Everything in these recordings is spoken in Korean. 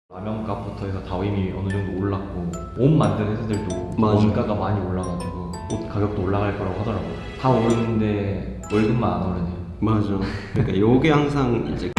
라면값부터 해서 다 이미 어느 정도 올랐고 옷 만드는 회사들도 맞아. 원가가 많이 올라가지고 옷 가격도 올라갈 거라고 하더라고요. 다 오르는데 월급만 안 오르네요. 맞아. 그러니까 요게 항상 이제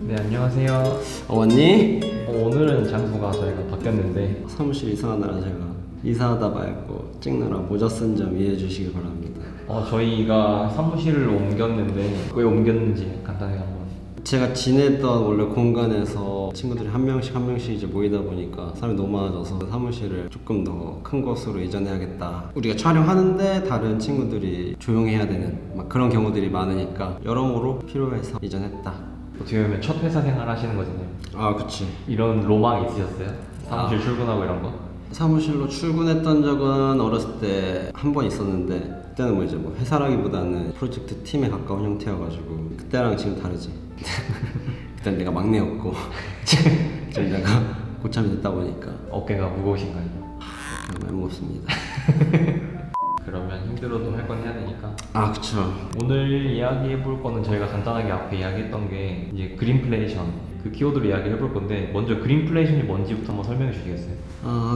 네, 안녕하세요. 왔니? 오늘은 장소가 저희가 바뀌었는데 사무실 이사하느라 제가 이사하다 말고 찍느라 모자 쓴 점 이해해 주시기 바랍니다. 저희가 사무실을 옮겼는데 왜 옮겼는지 간단하게 한번. 제가 지내던 원래 공간에서 친구들이 한 명씩 이제 모이다 보니까 사람이 너무 많아져서 사무실을 조금 더 큰 곳으로 이전해야겠다. 우리가 촬영하는데 다른 친구들이 조용해야 되는 막 그런 경우들이 많으니까 여러모로 필요해서 이전했다. 어떻게 보면 첫 회사 생활 하시는 거잖아요. 아 그치. 이런 로망 있으셨어요? 사무실 출근하고 이런 거? 사무실로 출근했던 적은 어렸을 때 한 번 있었는데 그때는 뭐 이제 뭐 회사라기보다는 프로젝트 팀에 가까운 형태여가지고 그때랑 지금 다르지. 그때는 내가 막내였고 지금 내가 고참이 됐다 보니까 어깨가 무거우신가요? 많이 무겁습니다. 그러면 힘들어도 할 건 해야 되니까. 아 그쵸. 오늘 이야기해 볼 거는 저희가 간단하게 앞에 이야기했던 게 이제 그린플레이션 그 키워드로 이야기해 볼 건데, 먼저 그린플레이션이 뭔지부터 한번 설명해 주시겠어요?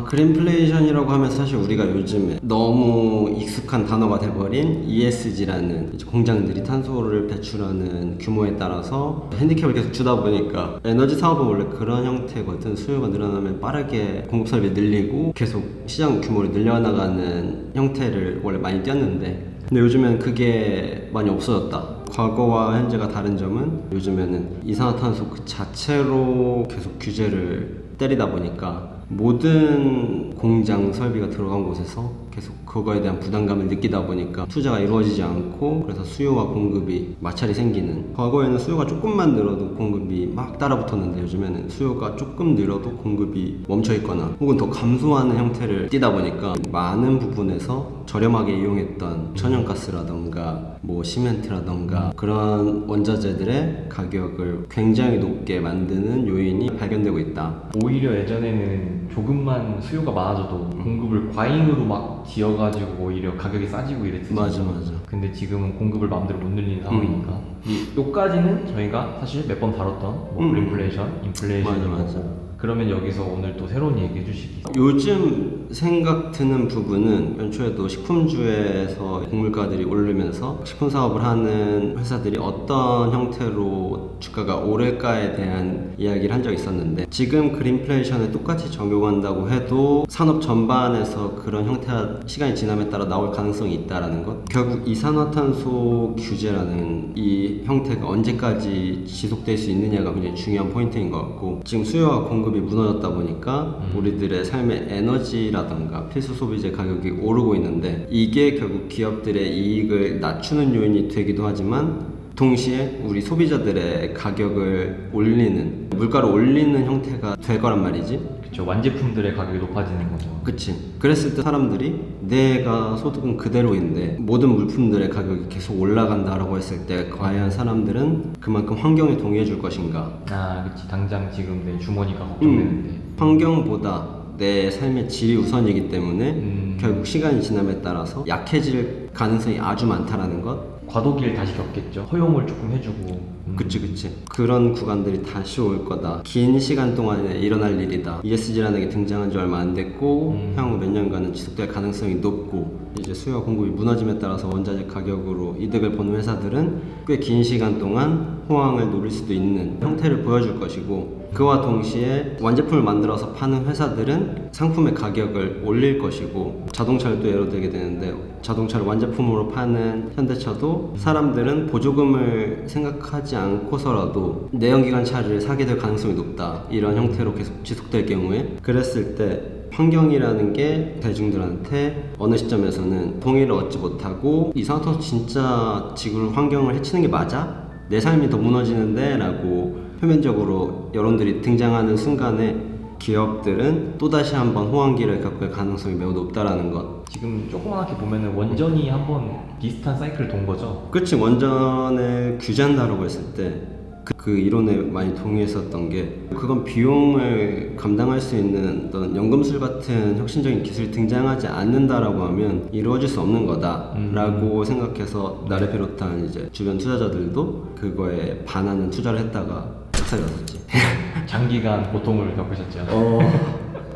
그린플레이션이라고 하면 사실 우리가 요즘에 너무 익숙한 단어가 돼버린 ESG라는 이제 공장들이 탄소를 배출하는 규모에 따라서 핸디캡을 계속 주다 보니까 에너지 사업은 원래 그런 형태거든. 수요가 늘어나면 빠르게 공급 설비 늘리고 계속 시장 규모를 늘려나가는 형태를 원래 많이 띄었는데, 근데 요즘엔 그게 많이 없어졌다. 과거와 현재가 다른 점은 요즘에는 이산화탄소 그 자체로 계속 규제를 때리다 보니까 모든 공장 설비가 들어간 곳에서 계속 그거에 대한 부담감을 느끼다 보니까 투자가 이루어지지 않고, 그래서 수요와 공급이 마찰이 생기는. 과거에는 수요가 조금만 늘어도 공급이 막 따라붙었는데 요즘에는 수요가 조금 늘어도 공급이 멈춰 있거나 혹은 더 감소하는 형태를 띠다 보니까 많은 부분에서 저렴하게 이용했던 천연가스라던가 뭐 시멘트라던가 그런 원자재들의 가격을 굉장히 높게 만드는 요인이 발견되고 있다. 오히려 예전에는 조금만 수요가 많아져도 공급을 과잉으로 막 지어가지고 오히려 가격이 싸지고 이랬지. 맞아. 근데 지금은 공급을 마음대로 못 늘리는 상황이니까 요까지는 저희가 사실 몇 번 다뤘던 뭐 그린플레이션, 인플레이션이고. 맞아. 그러면 여기서 오늘 또 새로운 얘기 해주시기. 요즘 생각 드는 부분은 연초에도 식품주에서 곡물가들이 오르면서 식품 사업을 하는 회사들이 어떤 형태로 주가가 오를까에 대한 이야기를 한 적이 있었는데, 지금 그린플레이션에 똑같이 적용한다고 해도 산업 전반에서 그런 형태가 시간이 지남에 따라 나올 가능성이 있다라는 것. 결국 이산화탄소 규제라는 이 형태가 언제까지 지속될 수 있느냐가 굉장히 중요한 포인트인 것 같고, 지금 수요와 공급이 무너졌다 보니까 우리들의 삶의 에너지라던가 필수 소비재 가격이 오르고 있는데, 이게 결국 기업들의 이익을 낮추는 요인이 되기도 하지만 동시에 우리 소비자들의 가격을 올리는, 물가를 올리는 형태가 될 거란 말이지. 그쵸, 완제품들의 가격이 높아지는 거죠. 그치. 그랬을 때 사람들이 내가 소득은 그대로인데 모든 물품들의 가격이 계속 올라간다라고 했을 때 과연 사람들은 그만큼 환경에 동의해 줄 것인가. 그치. 당장 지금 내 주머니가 걱정되는데. 환경보다 내 삶의 질이 우선이기 때문에 결국 시간이 지남에 따라서 약해질 가능성이 아주 많다라는 것. 과도기를 다시 겪겠죠. 허용을 조금 해주고. 그치. 그런 구간들이 다시 올 거다. 긴 시간 동안에 일어날 일이다. ESG라는 게 등장한 지 얼마 안 됐고 향후 몇 년간은 지속될 가능성이 높고, 이제 수요와 공급이 무너짐에 따라서 원자재 가격으로 이득을 보는 회사들은 꽤 긴 시간 동안 호황을 노릴 수도 있는 형태를 보여줄 것이고, 그와 동시에 완제품을 만들어서 파는 회사들은 상품의 가격을 올릴 것이고, 자동차를 또 예로 들게 되는데 자동차를 완제품으로 파는 현대차도 사람들은 보조금을 생각하지 않고서라도 내연기관 차를 사게 될 가능성이 높다. 이런 형태로 계속 지속될 경우에, 그랬을 때 환경이라는 게 대중들한테 어느 시점에서는 동의를 얻지 못하고 이산화탄소 진짜 지구 환경을 해치는 게 맞아? 내 삶이 더 무너지는데? 라고 표면적으로 여론들이 등장하는 순간에 기업들은 또다시 한번 호황기를 겪을 가능성이 매우 높다라는 것. 지금 조그맣게 보면은 원전이 한번 비슷한 사이클을 돈 거죠. 끝이 원전을 규제한다라고 했을 때 그 이론에 많이 동의했었던 게 그건 비용을 감당할 수 있는 어떤 연금술 같은 혁신적인 기술이 등장하지 않는다라고 하면 이루어질 수 없는 거다라고 생각해서 나를 비롯한 이제 주변 투자자들도 그거에 반하는 투자를 했다가 착살났었지. 장기간 고통을 겪으셨죠.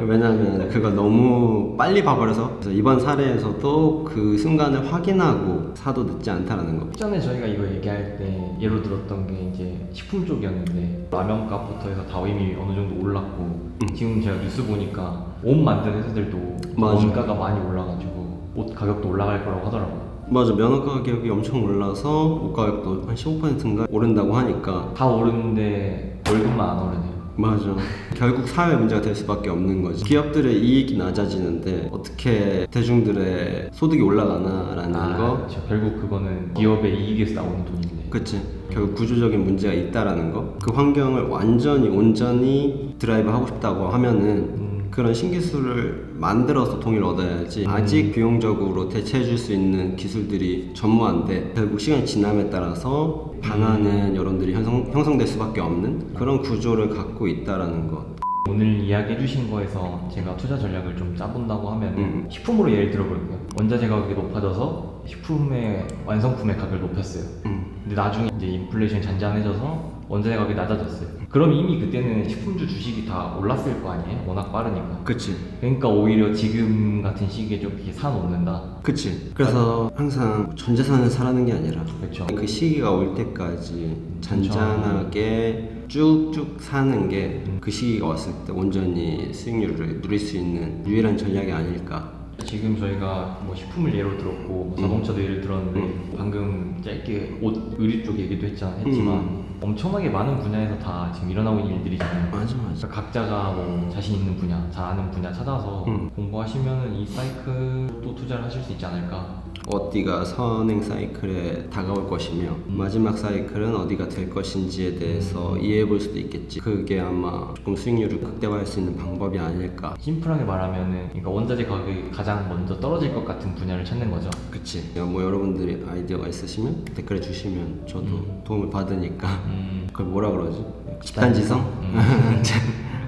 왜냐면 그걸 너무 빨리 봐버려서. 그래서 이번 사례에서도 그 순간을 확인하고 사도 늦지 않다라는 거. 전에 저희가 이거 얘기할 때 예로 들었던 게 이제 식품 쪽이었는데 라면 값부터 해서 다 이미 어느 정도 올랐고 지금 제가 뉴스 보니까 옷 만드는 회사들도 맞아. 원가가 많이 올라가지고 옷 가격도 올라갈 거라고 하더라고요. 맞아, 면허 가격이 엄청 올라서 옷 가격도 한 15%인가 오른다고 하니까. 다 오르는데 월급만 안 오르네요. 맞아. 결국 사회 문제가 될 수밖에 없는 거지. 기업들의 이익이 낮아지는데 어떻게 대중들의 소득이 올라가나라는 거. 그렇죠. 결국 그거는 기업의 이익에서 나오는 돈인데. 그치. 결국 구조적인 문제가 있다라는 거. 그 환경을 완전히 온전히 드라이브 하고 싶다고 하면은 그런 신기술을 만들어서 돈을 얻어야지. 아직 비용적으로 대체해줄 수 있는 기술들이 전무한데 결국 시간이 지남에 따라서 반하는 여론들이 형성될 수밖에 없는 그런 구조를 갖고 있다라는 것. 오늘 이야기해 주신 거에서 제가 투자 전략을 좀 짜본다고 하면 식품으로 예를 들어볼게요. 원자재 가격이 높아져서 식품의 완성품의 가격을 높였어요. 근데 나중에 이제 인플레이션이 잔잔해져서 원자재 가격이 낮아졌어요. 그럼 이미 그때는 식품주 주식이 다 올랐을 거 아니에요? 워낙 빠르니까. 그치. 그러니까 오히려 지금 같은 시기에 좀 이렇게 사놓는다. 그치. 그래서 항상 전 재산을 사라는 게 아니라 그렇죠. 그 시기가 올 때까지 잔잔하게 쭉쭉 사는 게 그 시기가 왔을 때 온전히 수익률을 누릴 수 있는 유일한 전략이 아닐까. 지금 저희가 뭐 식품을 예로 들었고 뭐 자동차도 예를 들었는데 방금 짧게 옷, 의류 쪽 얘기도 했지만 엄청나게 많은 분야에서 다 지금 일어나고 있는 일들이잖아요. 맞아. 그러니까 각자가 뭐 자신 있는 분야, 잘 아는 분야 찾아서 공부하시면은 이 사이클 또 투자를 하실 수 있지 않을까. 어디가 선행 사이클에 다가올 것이며 마지막 사이클은 어디가 될 것인지에 대해서 이해해 볼 수도 있겠지. 그게 아마 조금 수익률을 극대화할 수 있는 방법이 아닐까. 심플하게 말하면은 그러니까 원자재 가격이 가장 먼저 떨어질 것 같은 분야를 찾는 거죠. 그치. 뭐 여러분들이 아이디어가 있으시면 댓글에 주시면 저도 도움을 받으니까. 그걸 뭐라 그러지? 집단지성?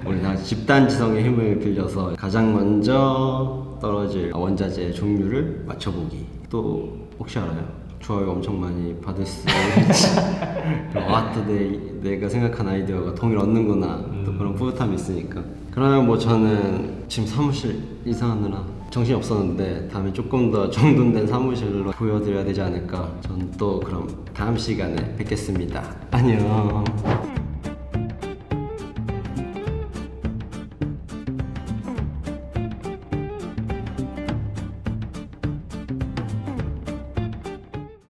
우리 다 집단지성의 힘을 빌려서 가장 먼저 떨어질 원자재 종류를 맞춰보기. 또 혹시 알아요? 좋아요 엄청 많이 받을 수 있지. 또 내가 생각한 아이디어가 동의를 얻는구나. 또 그런 뿌듯함이 있으니까. 그러면 뭐 저는 지금 사무실 이사하느라 정신이 없었는데 다음에 조금 더 정돈된 사무실로 보여드려야 되지 않을까. 전 또 그럼 다음 시간에 뵙겠습니다. 안녕.